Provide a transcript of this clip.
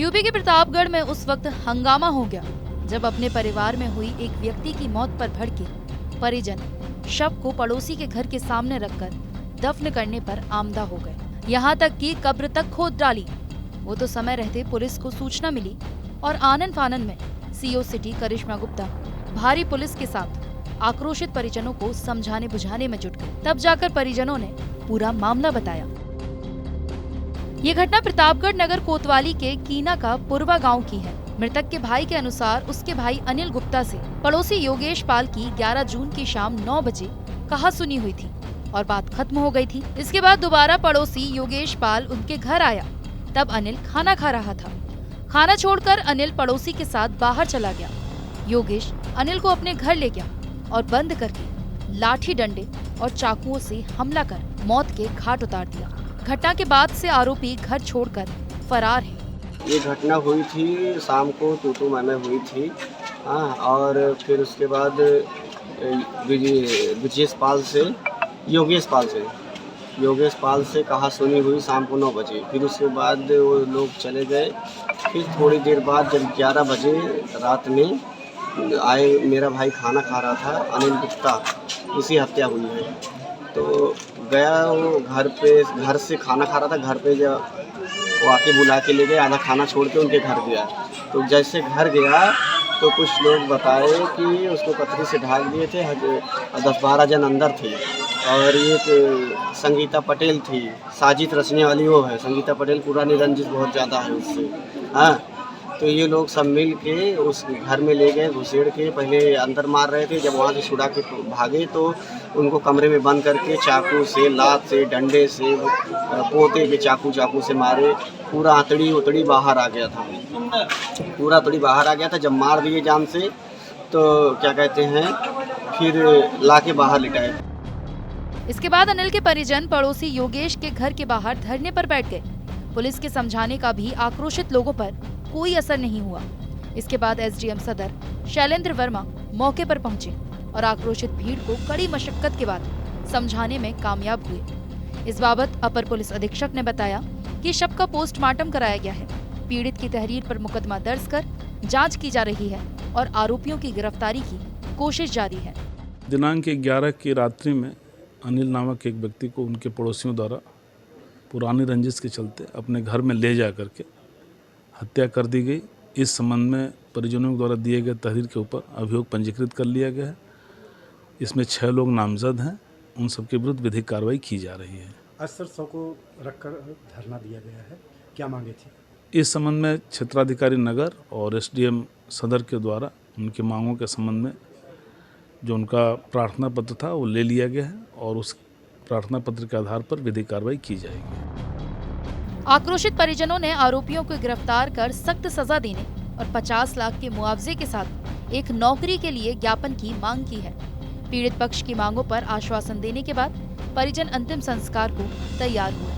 UP के प्रतापगढ़ में उस वक्त हंगामा हो गया जब अपने परिवार में हुई एक व्यक्ति की मौत पर भड़के परिजन शव को पड़ोसी के घर के सामने रखकर दफन करने पर आमदा हो गए। यहाँ तक कि कब्र तक खोद डाली। वो तो समय रहते पुलिस को सूचना मिली और आनन फानन में सीओ सिटी करिश्मा गुप्ता भारी पुलिस के साथ आक्रोशित परिजनों को समझाने बुझाने में जुट गए। तब जाकर परिजनों ने पूरा मामला बताया। ये घटना प्रतापगढ़ नगर कोतवाली के कीना का पुरवा गांव की है। मृतक के भाई के अनुसार उसके भाई अनिल गुप्ता से पड़ोसी योगेश पाल की 11 जून की शाम 9 बजे कहा सुनी हुई थी और बात खत्म हो गई थी। इसके बाद दोबारा पड़ोसी योगेश पाल उनके घर आया। तब अनिल खाना खा रहा था। खाना छोड़कर अनिल पड़ोसी के साथ बाहर चला गया। योगेश अनिल को अपने घर ले गया और बंद करके लाठी डंडे और चाकुओं से हमला कर मौत के घाट उतार दिया। घटना के बाद से आरोपी घर छोड़कर फरार है। ये घटना हुई थी शाम को तू मैं हुई थी। और फिर उसके बाद योगेश पाल से कहा सुनी हुई शाम को 9 बजे। फिर उसके बाद वो लोग चले गए। फिर थोड़ी देर बाद जब 11 बजे रात में आए, मेरा भाई खाना खा रहा था, अनिल गुप्ता, उसी हत्या हुई है। तो गया वो घर से खाना खा रहा था, घर पे जब वो आके बुला के ले गए, आधा खाना छोड़ के उनके घर गया। तो जैसे घर गया तो कुछ लोग बताए कि उसको पत्थरी से ढाक दिए थे। 10-12 जन अंदर थे और एक संगीता पटेल थी, साजिद रचने वाली वो है। संगीता पटेल पुरानी रंजिश बहुत ज़्यादा है उससे। तो ये लोग सब मिल के उस घर में ले गए, घुसेड़ के पहले अंदर मार रहे थे। जब वहाँ से छुड़ा के भागे तो उनको कमरे में बंद करके चाकू से, लात से, डंडे से, पोते के चाकू से मारे। पूरा आंतड़ी बाहर आ गया था। जब मार दिए जान से तो क्या कहते हैं, फिर ला के बाहर लिटाए। इसके बाद अनिल के परिजन पड़ोसी योगेश के घर के बाहर धरने पर बैठ गए। पुलिस के समझाने का भी आक्रोशित लोगों पर कोई असर नहीं हुआ। इसके बाद एसडीएम सदर शैलेंद्र वर्मा मौके पर पहुंचे और आक्रोशित भीड़ को कड़ी मशक्कत के बाद समझाने में कामयाब हुए। इस बाबत अपर पुलिस अधीक्षक ने बताया कि शव का पोस्टमार्टम कराया गया है। पीड़ित की तहरीर पर मुकदमा दर्ज कर जांच की जा रही है और आरोपियों की गिरफ्तारी की कोशिश जारी है। दिनांक 11 की रात्रि में अनिल नामक एक व्यक्ति को उनके पड़ोसियों द्वारा पुरानी रंजिश के चलते अपने घर में ले जा करके हत्या कर दी गई। इस संबंध में परिजनों द्वारा दिए गए तहरीर के ऊपर अभियोग पंजीकृत कर लिया गया है। इसमें 6 लोग नामजद हैं। उन सबके विरुद्ध विधिक कार्रवाई की जा रही है। अस्तर शव को रखकर धरना दिया गया है, क्या मांगे थी? इस संबंध में क्षेत्राधिकारी नगर और एसडीएम सदर के द्वारा उनकी मांगों के संबंध में जो उनका प्रार्थना पत्र था वो ले लिया गया है और उस प्रार्थना पत्र के आधार पर विधिक कार्रवाई की जाएगी। आक्रोशित परिजनों ने आरोपियों को गिरफ्तार कर सख्त सजा देने और 50 लाख के मुआवजे के साथ एक नौकरी के लिए ज्ञापन की मांग की है। पीड़ित पक्ष की मांगों पर आश्वासन देने के बाद परिजन अंतिम संस्कार को तैयार हुए।